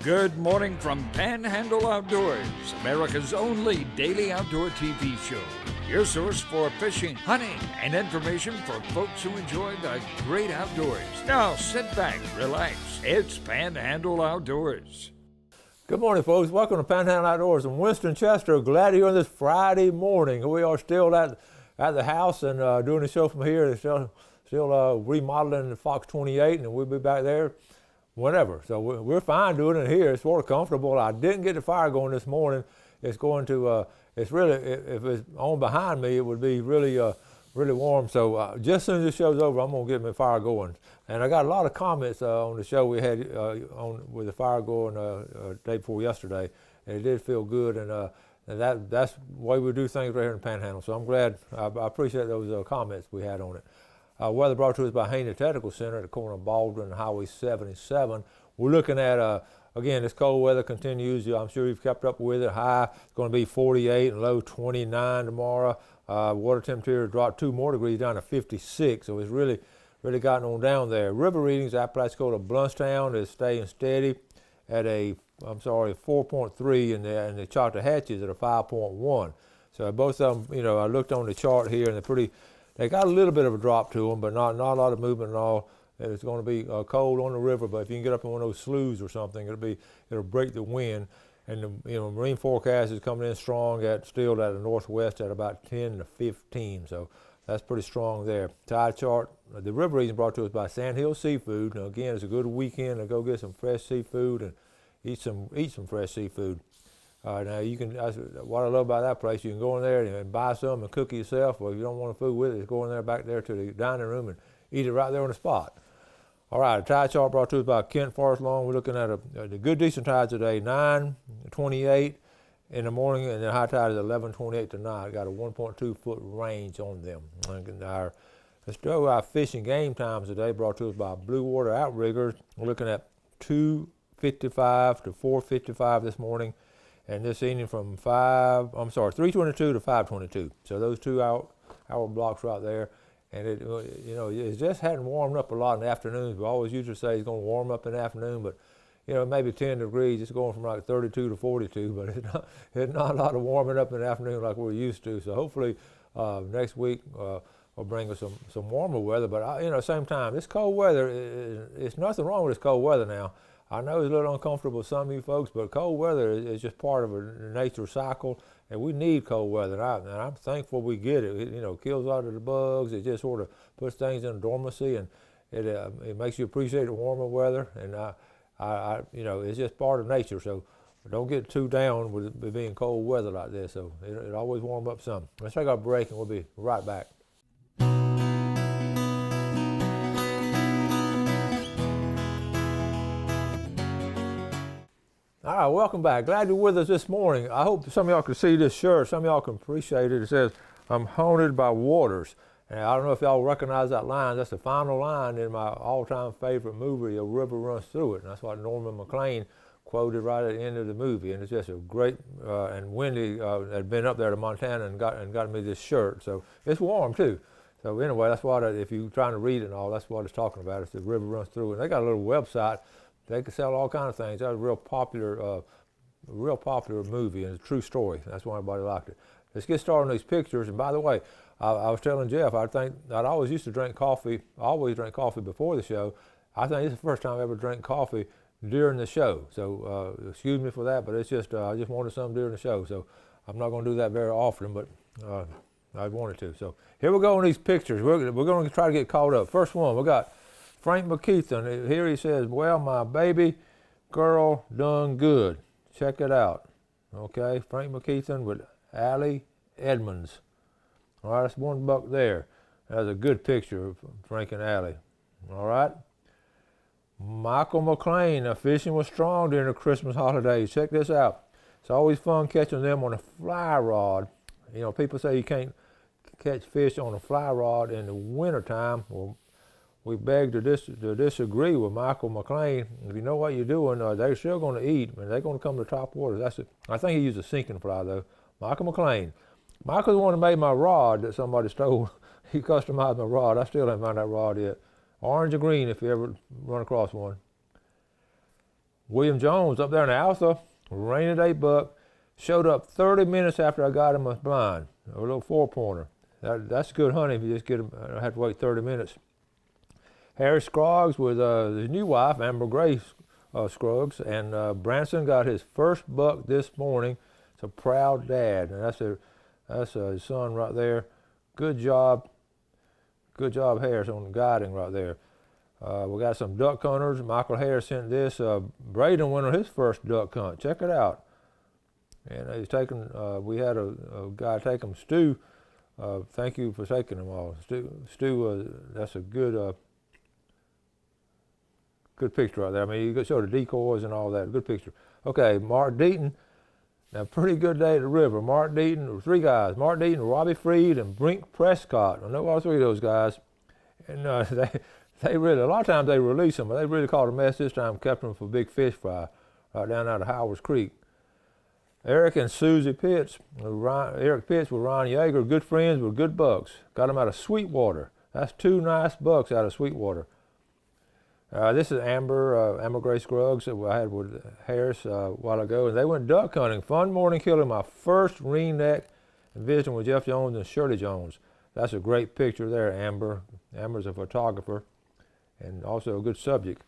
Good morning from Panhandle Outdoors, America's only daily outdoor TV show. Your source for fishing, hunting, and information for folks who enjoy the great outdoors. Now sit back, relax. It's Panhandle Outdoors. Good morning, folks. Welcome to Panhandle Outdoors. I'm Winston Chester. Glad you're on this Friday morning. We are still at the house and doing the show from here. They're still remodeling the Fox 28, and we'll be back there whenever. So we're fine doing it here. It's sort of comfortable. I didn't get the fire going this morning. It's going to, it's really, if it's on behind me, it would be really, really warm. So just as soon as this show's over, I'm going to get my fire going. And I got a lot of comments on the show we had with the fire going day before yesterday. And it did feel good. And that's the way we do things right here in the Panhandle. So I'm glad, I appreciate those comments we had on it. Weather brought to us by Haney Technical Center at the corner of Baldwin and Highway 77. We're looking at, again, this cold weather continues. I'm sure you've kept up with it. High is going to be 48 and low 29 tomorrow. Water temperature dropped 2 more degrees down to 56, so it's really gotten on down there. River readings, Apalachicola Bluntstown is staying steady at 4.3, and the Chattahatchees at a 5.1. So both of them, I looked on the chart here, and they got a little bit of a drop to them, but not a lot of movement at all. It's going to be cold on the river, but if you can get up in one of those sloughs or something, it'll break the wind. And the marine forecast is coming in strong still at the northwest at about 10 to 15. So that's pretty strong there. Tide chart, the river reading brought to us by Sandhill Seafood. Now again, it's a good weekend to go get some fresh seafood and eat some fresh seafood. Now what I love about that place, you can go in there and buy some and cook it yourself, or if you don't want the food with it, just go in there back there to the dining room and eat it right there on the spot. All right, a tide chart brought to us by Kent Forest Lawn. We're looking at the good decent tides today, 9:28 in the morning, and the high tide is 11:28 tonight. Got a 1.2 foot range on them. Let's go our fishing game times today, brought to us by Blue Water Outriggers. We're looking at 2:55 to 4:55 this morning. And this evening from 3:22 to 5:22. So those 2 hour blocks right there. And it just hadn't warmed up a lot in the afternoons. We always usually say it's going to warm up in the afternoon, but maybe 10 degrees. It's going from like 32 to 42, but it's not a lot of warming up in the afternoon like we're used to. So hopefully next week will bring us some warmer weather. But at the same time, this cold weather, it's nothing wrong with this cold weather now. I know it's a little uncomfortable with some of you folks, but cold weather is just part of a nature cycle, and we need cold weather. And I'm thankful we get it. It kills out of the bugs. It just sort of puts things in dormancy, and it makes you appreciate the warmer weather. And it's just part of nature. So don't get too down with it being cold weather like this. So it always warm up some. Let's take our break, and we'll be right back. All right, welcome back. Glad you're with us this morning. I hope some of y'all can see this shirt. Some of y'all can appreciate it. It says, "I'm haunted by waters." And I don't know if y'all recognize that line. That's the final line in my all-time favorite movie, "A River Runs Through It." And that's what Norman McLean quoted right at the end of the movie. And it's just a great, and Wendy had been up there to Montana and got me this shirt. So it's warm too. So anyway, that's what, if you're trying to read it and all, that's what it's talking about. It's "The River Runs Through It." And they got a little website. They can sell all kinds of things. That was a real popular movie, and it's a true story. That's why everybody liked it. Let's get started on these pictures. And by the way, I was telling Jeff, I'd always used to drink coffee. I always drank coffee before the show. I think this is the first time I ever drank coffee during the show. So excuse me for that, but it's just I just wanted some during the show. So I'm not going to do that very often, but I wanted to. So here we go on these pictures. We're going to try to get caught up. First one, we got Frank McKeithen. Here he says, "Well, my baby girl done good." Check it out. Okay, Frank McKeithen with Allie Edmonds. All right, that's $1 there. That's a good picture of Frank and Allie. All right. Michael McLean, fishing was strong during the Christmas holidays. Check this out. It's always fun catching them on a fly rod. People say you can't catch fish on a fly rod in the wintertime. Well, we beg to disagree with Michael McLean. If you know what you're doing, they're still going to eat, and they're going to come to top water. That's it. I think he used a sinking fly, though. Michael McLean. Michael's the one who made my rod that somebody stole. He customized my rod. I still haven't found that rod yet. Orange or green if you ever run across one. William Jones up there in Alpha, rainy day buck, showed up 30 minutes after I got him a blind, a little 4-pointer. That's good hunting if you just get him, I have to wait 30 minutes. Harry Scroggs with his new wife, Amber Grace Scruggs, and Branson got his first buck this morning. It's a proud dad, and that's his son right there. Good job, Harris, on the guiding right there. We got some duck hunters. Michael Harris sent this. Braden went on his first duck hunt. Check it out. And he's taken. We had a guy take them. Stu. Thank you for taking them all. Stu. That's a good picture right there. I mean, you could show the decoys and all that. Good picture. Okay, Mark Deaton. Now, pretty good day at the river. Mark Deaton, 3 guys. Mark Deaton, Robbie Freed, and Brink Prescott. I know all 3 of those guys. And they really, a lot of times they release them, but they really caught a mess this time, kept them for big fish fry right down out of Howard's Creek. Eric and Susie Pitts. Eric Pitts with Ron Yeager, good friends with good bucks. Got them out of Sweetwater. That's 2 nice bucks out of Sweetwater. This is Amber Grace Scruggs that I had with Harris a while ago, and they went duck hunting. Fun morning killing my first ringneck and visiting with Jeff Jones and Shirley Jones. That's a great picture there, Amber. Amber's a photographer and also a good subject.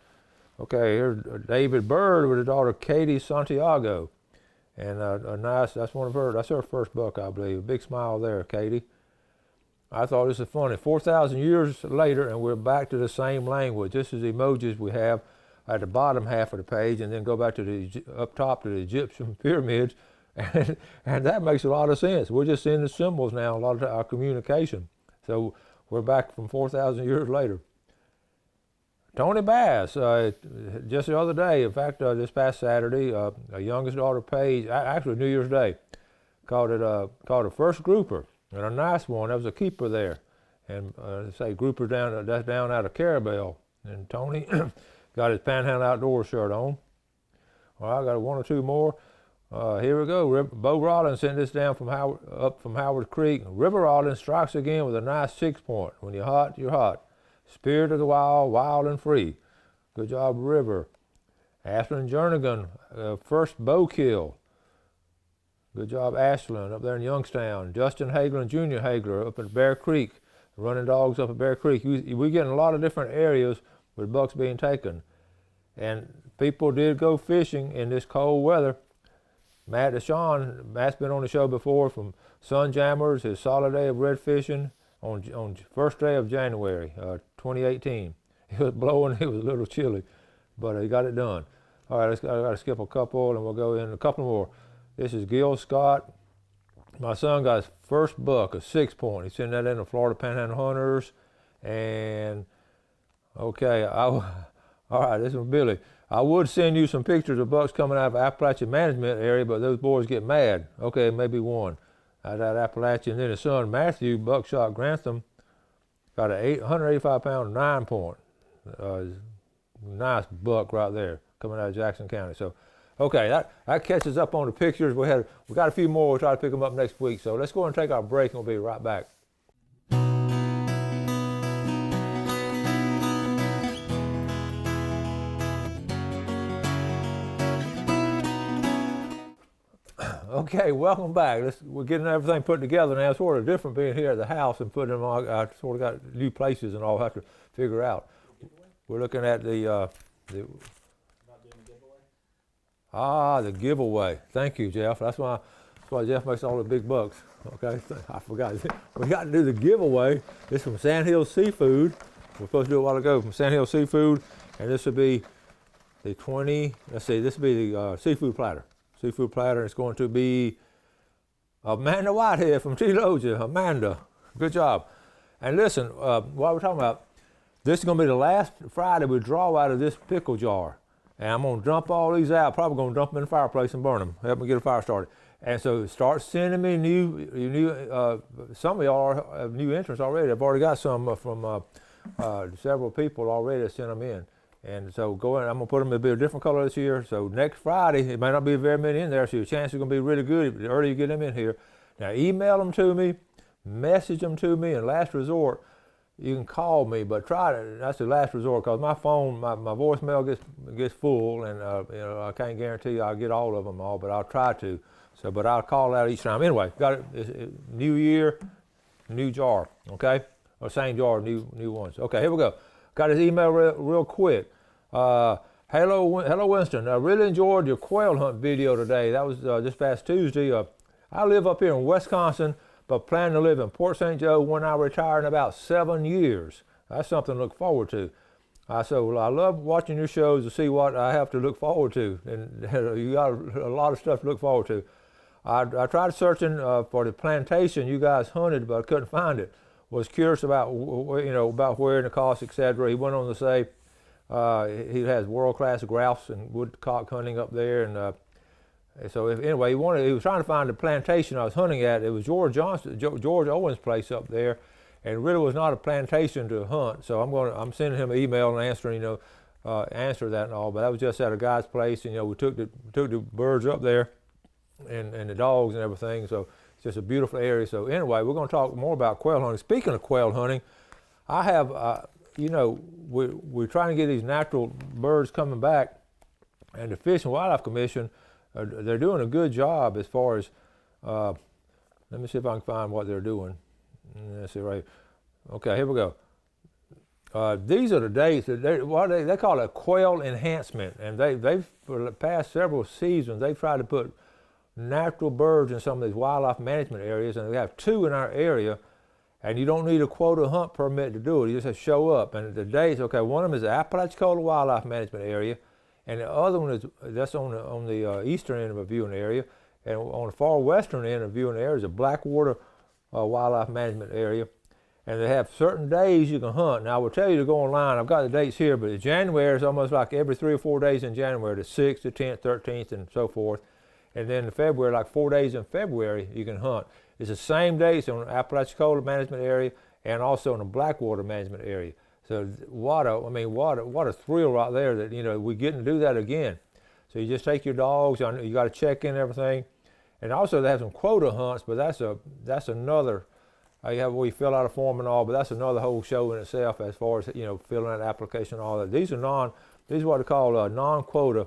Okay, here's David Bird with his daughter Katie Santiago. And that's one of her, that's her first buck, I believe. A big smile there, Katie. I thought this was funny. 4,000 years later, and we're back to the same language. This is the emojis we have at the bottom half of the page, and then go back to the up top to the Egyptian pyramids, and that makes a lot of sense. We're just seeing the symbols now, a lot of our communication. So we're back from 4,000 years later. Tony Bass, just the other day, in fact, this past Saturday, our youngest daughter, Paige, actually New Year's Day, caught a first grouper. And a nice one. There was a keeper there, and say grouper that's down out of Carabel. And Tony got his Panhandle Outdoors shirt on. Well, I got 1 or 2 more. Here we go. Bo Rollins sent this down from up from Howard Creek. River Rollins strikes again with a nice 6-point. When you're hot, you're hot. Spirit of the wild, wild and free. Good job, River. Ashlyn Jernigan, first bow kill. Good job, Ashland, up there in Youngstown. Justin Hagler and Junior Hagler up at Bear Creek, running dogs up at Bear Creek. We get in a lot of different areas with bucks being taken. And people did go fishing in this cold weather. Matt Deshawn, Matt's been on the show before, from Sunjammers, his solid day of red fishing on first day of January, 2018. It was blowing, it was a little chilly, but he got it done. All right, I got to skip a couple, and we'll go in a couple more. This is Gil Scott. My son got his first buck, a 6-point. He sent that in to Florida Panhandle Hunters. And, okay, all right, this is Billy. I would send you some pictures of bucks coming out of Appalachian Management area, but those boys get mad. Okay, maybe one out of Appalachian. And then his son, Matthew Buckshot Grantham, got a 185-pound 9-point. Nice buck right there coming out of Jackson County. So, okay, that catches up on the pictures. We got a few more. We'll try to pick them up next week. So let's go and take our break, and we'll be right back. Okay, welcome back. We're getting everything put together now. It's sort of different being here at the house and putting them on. I sort of got new places and all I have to figure out. We're looking at the giveaway. Thank you, Jeff. That's why Jeff makes all the big bucks. Okay, I forgot. We got to do the giveaway. This is from Sandhill Seafood. We're supposed to do it a while ago from Sandhill Seafood, and this will be the 20. Let's see. This will be the seafood platter. Seafood platter. It's going to be Amanda Whitehead from Teologia. Amanda, good job. And listen, what we're talking about. This is going to be the last Friday we draw out of this pickle jar. And I'm going to dump all these out, probably going to dump them in the fireplace and burn them, help me get a fire started. And so start sending me some of y'all have new entrants already. I've already got some from several people already that sent them in. And so I'm going to put them in a different color this year. So next Friday, it may not be very many in there, so your chance is going to be really good the earlier you get them in here. Now email them to me, message them to me, and last resort, you can call me, but try to. That's the last resort because my phone, my voicemail gets full, and you know, I can't guarantee you I'll get all of them all, but I'll try to. So, but I'll call out each time. Anyway, got it. New year, new jar. Okay, or same jar, new ones. Okay, here we go. Got his email real quick. Hello Winston. I really enjoyed your quail hunt video today. That was this past Tuesday. I live up here in Wisconsin, but plan to live in Port St. Joe when I retire in about 7 years. That's something to look forward to. So I love watching your shows to see what I have to look forward to, and you got a lot of stuff to look forward to. I tried searching for the plantation you guys hunted, but I couldn't find it. Was curious about about where and the cost, etc. He went on to say he has world-class grouse and woodcock hunting up there, and so anyway, he was trying to find the plantation I was hunting at. It was George Owens' place up there, and it really was not a plantation to hunt. So I'm sending him an email and answering answer that and all. But that was just at a guy's place, and we took the birds up there, and the dogs and everything. So it's just a beautiful area. So anyway, we're going to talk more about quail hunting. Speaking of quail hunting, I have we're trying to get these natural birds coming back, and the Fish and Wildlife Commission, they're doing a good job as far as, let me see if I can find what they're doing. Let's see right here. Okay, here we go. These are the dates. They call it quail enhancement, and they've for the past several seasons they've tried to put natural birds in some of these wildlife management areas, and we have 2 in our area, and you don't need a quota hunt permit to do it. You just have to show up. And the dates, okay, one of them is the Apalachicola Wildlife Management Area, and the other one that's on the eastern end of a viewing area, and on the far western end of a viewing area is a Blackwater Wildlife Management Area, and they have certain days you can hunt. Now I will tell you to go online. I've got the dates here, but January is almost like every 3 or 4 days in January, the 6th, the 10th, 13th, and so forth. And then in February, like 4 days in February, you can hunt. It's the same days on the Apalachicola Management Area and also in the Blackwater Management Area. So what a thrill right there that we're getting to do that again. So you just take your dogs. You got to check in everything, and also they have some quota hunts, but that's another. We fill out a form and all, but that's another whole show in itself as far as filling out an application and all that. These are what they call non-quota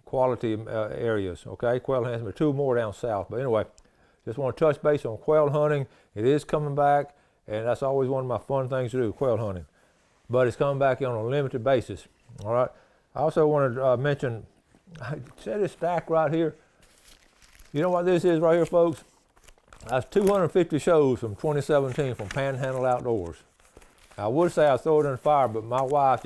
quality areas. Okay, quail enhancement. 2 more down south, but anyway, just want to touch base on quail hunting. It is coming back, and that's always one of my fun things to do, quail hunting. But it's coming back on a limited basis. All right. I also want to mention, see this stack right here? You know what this is right here, folks? That's 250 shows from 2017 from Panhandle Outdoors. I would say I throw it in the fire, but my wife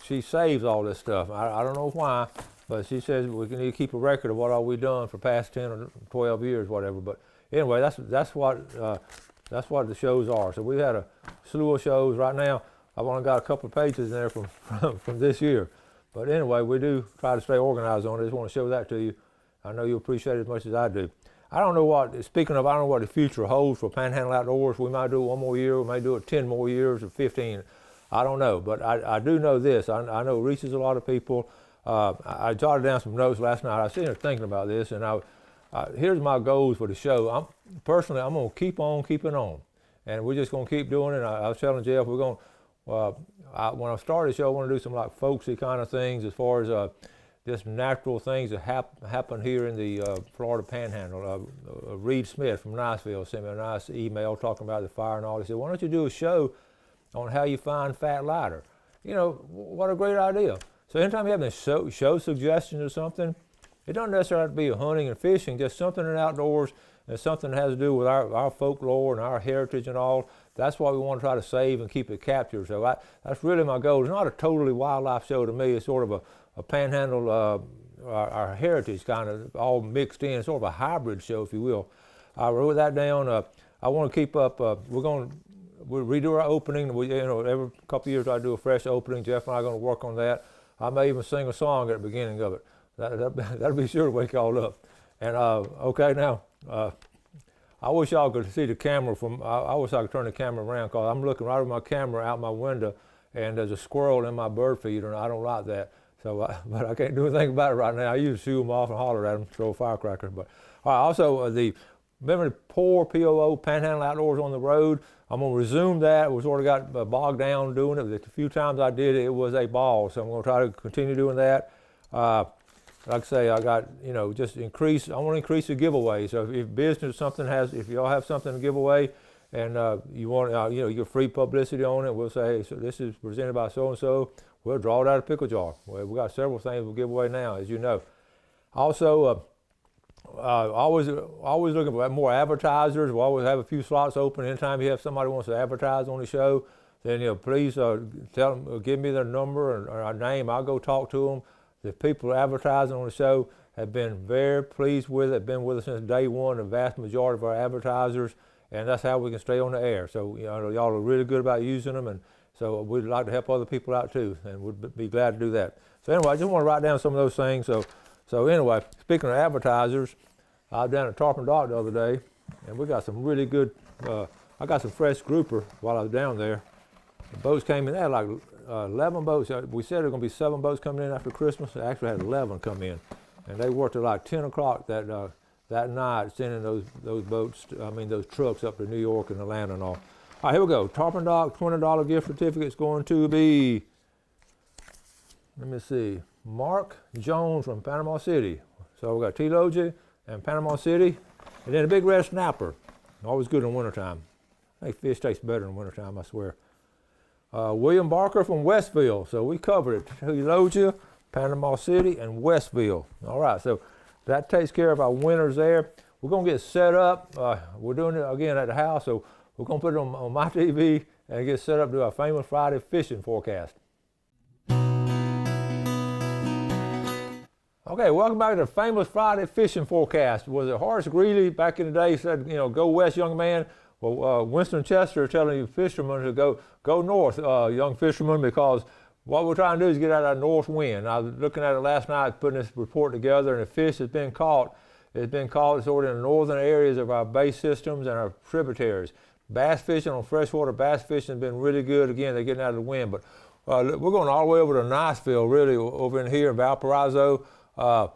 she saves all this stuff. I don't know why, but she says we need to keep a record of what all we've done for past 10 or 12 years, whatever. But anyway, that's what the shows are. So we've had a slew of shows right now. I've only got a couple of pages in there from this year. But anyway, we do try to stay organized on it. I just want to show that to you. I know you appreciate it as much as I do. I don't know what the future holds for Panhandle Outdoors. We might do it 1 more year. We may do it 10 more years or 15. I don't know. But I do know this. I know it reaches a lot of people. I jotted down some notes last night. I was sitting there thinking about this, and here's my goals for the show. I'm going to keep on keeping on. And we're just going to keep doing it. I was telling Jeff, we're going to, when I started the show, I want to do some like folksy kind of things as far as just natural things that happen here in the Florida Panhandle. Reed Smith from Niceville sent me a nice email talking about the fire and all. He said, why don't you do a show on how you find fat lighter? What a great idea. So anytime you have any show suggestions or something, it doesn't necessarily have to be hunting and fishing, just something in the outdoors and something that has to do with our folklore and our heritage and all. That's what we want to try to save and keep it captured. So that's really my goal. It's not a totally wildlife show to me. It's sort of a Panhandle, our heritage kind of all mixed in. It's sort of a hybrid show, if you will. I wrote that down. I want to keep up. We'll redo our opening. Every couple of years I do a fresh opening. Jeff and I are going to work on that. I may even sing a song at the beginning of it. That'll be sure to wake y'all up. And okay, now I wish y'all could see the camera I wish I could turn the camera around because I'm looking right with my camera out my window, and there's a squirrel in my bird feeder, and I don't like that. So, but I can't do anything about it right now. I usually shoo them off and holler at them, throw a firecracker. But also remember the poor POO, Panhandle Outdoors on the road. I'm going to resume that. We sort of got bogged down doing it. A few times I did it, it was a ball. So I'm going to try to continue doing that. Like I say, I got, just increase. I want to increase the giveaway. So if business if y'all have something to give away, and you want, you get free publicity on it, we'll say, hey, so this is presented by so and so. We'll draw it out of a pickle jar. Well, we got several things we'll give away now, as you know. Also, always looking for more advertisers. We'll always have a few slots open. Anytime you have somebody who wants to advertise on the show, then please tell them, give me their number or our name. I'll go talk to them. The people advertising on the show have been very pleased with it. Been with us since day one. The vast majority of our advertisers, and that's how we can stay on the air. So y'all are really good about using them, and so we'd like to help other people out too, and we'd be glad to do that. So anyway, I just want to write down some of those things. So anyway, speaking of advertisers, I was down at Tarpon Dock the other day, and we got some really good, I got some fresh grouper while I was down there. The boats came in, they had like 11 boats. We said there were going to be 7 boats coming in after Christmas. They actually had 11 come in. And they worked at like 10 o'clock that night, sending those boats, those trucks up to New York and Atlanta and all. All right, here we go. Tarpon Dock, $20 gift certificate's going to be, let me see, Mark Jones from Panama City. So we got T-Logie and Panama City, and then a big red snapper. Always good in wintertime. I think fish tastes better in wintertime, I swear. William Barker from Westville. So we covered it. T-Logie, Panama City, and Westville. All right, so that takes care of our winners there. We're going to get set up. We're doing it again at the house, so we're going to put it on my TV and get set up to do our famous Friday fishing forecast. Okay, welcome back to the famous Friday fishing forecast. Was it Horace Greeley back in the day said, go west, young man? Well, Winston Chester telling you fishermen to go north, young fishermen, because what we're trying to do is get out of that north wind. I was looking at it last night, putting this report together, and the fish that's been caught, sort of in the northern areas of our bay systems and our tributaries. Bass fishing on freshwater bass fishing has been really good. Again, they're getting out of the wind, but we're going all the way over to Niceville, really, over in here in Valparaiso. The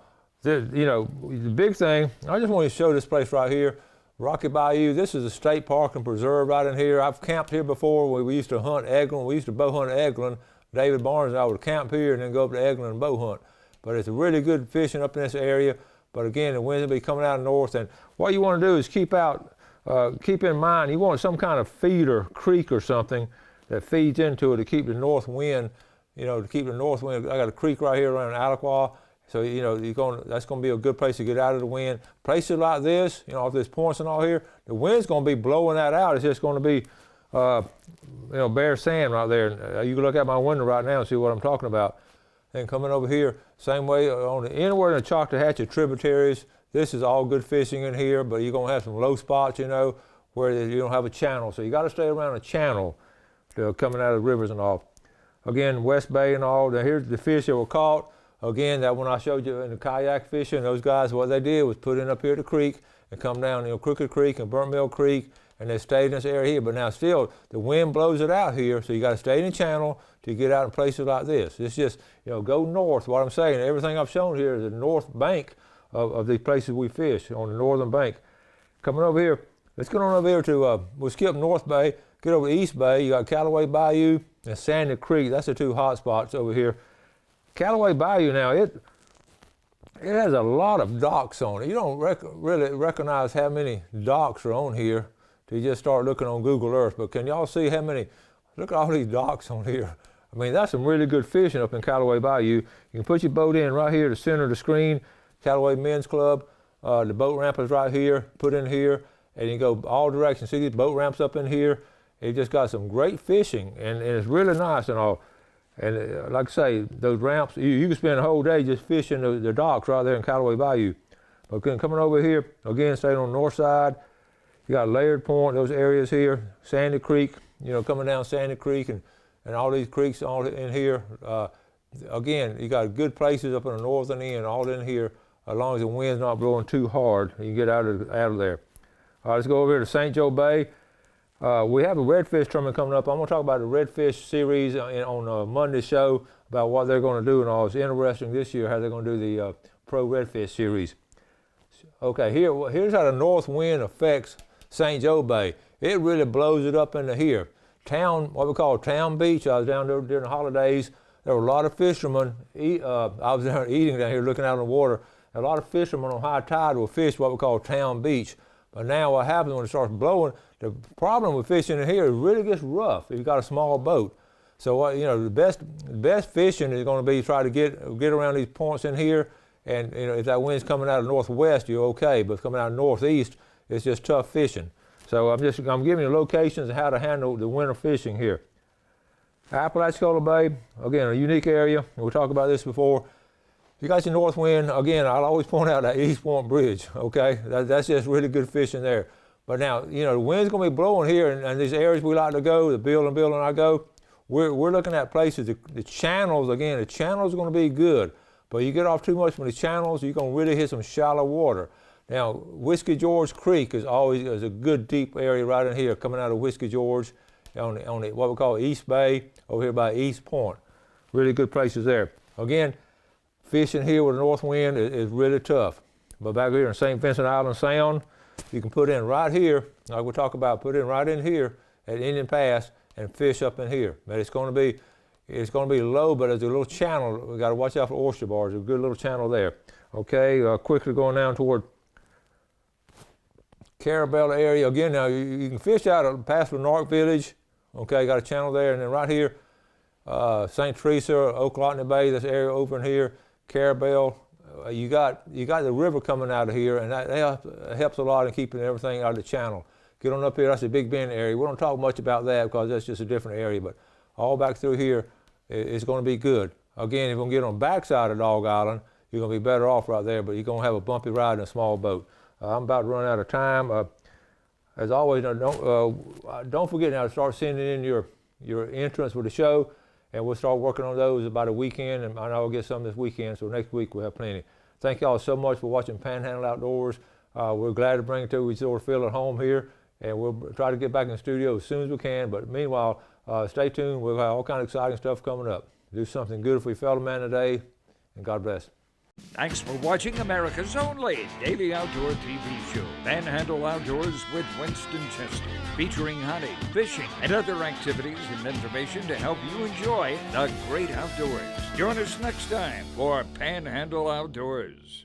big thing, I just want to show this place right here, Rocky Bayou. This is a state park and preserve right in here. I've camped here before. We used to hunt Eglin. We used to bow hunt Eglin. David Barnes and I would camp here and then go up to Eglin and bow hunt. But it's a really good fishing up in this area. But again, the winds will be coming out of the north. And what you want to do is keep in mind, you want some kind of feeder, creek or something that feeds into it to keep the north wind, to keep the north wind. I got a creek right here around Alaqua. So, that's going to be a good place to get out of the wind. Places like this, if there's points and all here, the wind's going to be blowing that out. It's just going to be, bare sand right there. You can look out my window right now and see what I'm talking about. And coming over here, same way, anywhere in the Choctawhatchee tributaries, this is all good fishing in here, but you're going to have some low spots, where you don't have a channel. So you got to stay around a channel coming out of the rivers and all. Again, West Bay and all. Now here's the fish that were caught. Again, that when I showed you in the kayak fishing, those guys, what they did was put in up here at the creek and come down, Crooked Creek and Burnt Mill Creek, and they stayed in this area here. But now still, the wind blows it out here, so you got to stay in the channel to get out in places like this. It's just, go north. What I'm saying, everything I've shown here is the north bank of these places we fish, on the northern bank. Coming over here, let's get on over here to, we'll skip North Bay, get over to East Bay. You got Callaway Bayou and Sandy Creek. That's the 2 hot spots over here. Callaway Bayou now, it has a lot of docks on it. You don't really recognize how many docks are on here till you just start looking on Google Earth. But can y'all see how many? Look at all these docks on here. That's some really good fishing up in Callaway Bayou. You can put your boat in right here, the center of the screen, Callaway Men's Club. The boat ramp is right here, put in here, and you go all directions. See these boat ramps up in here? It just got some great fishing, and it's really nice and all. And like I say, those ramps, you can spend a whole day just fishing the docks right there in Callaway Bayou. But coming over here, again, staying on the north side, you got Laird Point, those areas here, Sandy Creek, coming down Sandy Creek and all these creeks all in here. Again, you got good places up in the northern end, all in here, as long as the wind's not blowing too hard, you can get out of there. All right, let's go over here to St. Joe Bay. We have a redfish tournament coming up. I'm going to talk about the redfish series on Monday's show, about what they're going to do and all. It's interesting this year how they're going to do the Pro Redfish series. Okay, here's how the north wind affects St. Joe Bay. It really blows it up into here. What we call Town Beach, I was down there during the holidays. There were a lot of fishermen. I was down eating down here, looking out on the water. A lot of fishermen on high tide will fish what we call Town Beach. But now what happens when it starts blowing, the problem with fishing in here, it really gets rough if you've got a small boat. So the best fishing is going to be try to get around these points in here. And if that wind's coming out of northwest, you're okay. But if it's coming out of northeast, it's just tough fishing. So I'm giving you locations and how to handle the winter fishing here. Apalachicola Bay, again, a unique area. We talked about this before. You got your north wind, again, I'll always point out that East Point Bridge, okay? That's just really good fishing there. But now, the wind's gonna be blowing here, and these areas we like to go, the Bill and I go, we're looking at places, the channels, again, the channels are gonna be good. But you get off too much from the channels, you're gonna really hit some shallow water. Now, Whiskey George Creek is a good deep area right in here, coming out of Whiskey George on the what we call East Bay, over here by East Point. Really good places there. Again, fishing here with a north wind is really tough. But back here in St. Vincent Island Sound, you can put in right here, like we talk about, put in right in here at Indian Pass and fish up in here. But it's going to be low, but there's a little channel. We got to watch out for oyster bars. There's a good little channel there. Okay, quickly going down toward Carabella area. Again, now you can fish out past Nark Village. Okay, got a channel there, and then right here, St. Teresa, Ocklawatomie Bay, this area over in here, Carabel. You got the river coming out of here, and that helps a lot in keeping everything out of the channel. Get on up here, that's the Big Bend area. We don't talk much about that because that's just a different area, but all back through here, it's going to be good. Again, if you're going to get on the backside of Dog Island, you're going to be better off right there, but you're going to have a bumpy ride in a small boat. I'm about to run out of time. As always, don't forget now to start sending in your entrance with the show, and we'll start working on those about a weekend, and I know I'll get some this weekend, so next week we'll have plenty. Thank y'all so much for watching Panhandle Outdoors. We're glad to bring it to you. We sort of feel at home here, and we'll try to get back in the studio as soon as we can, but meanwhile, stay tuned. We'll have all kinds of exciting stuff coming up. Do something good if we felt a man today, and God bless. Thanks for watching America's only daily outdoor TV show, Panhandle Outdoors with Winston Chester, featuring hunting, fishing, and other activities and information to help you enjoy the great outdoors. Join us next time for Panhandle Outdoors.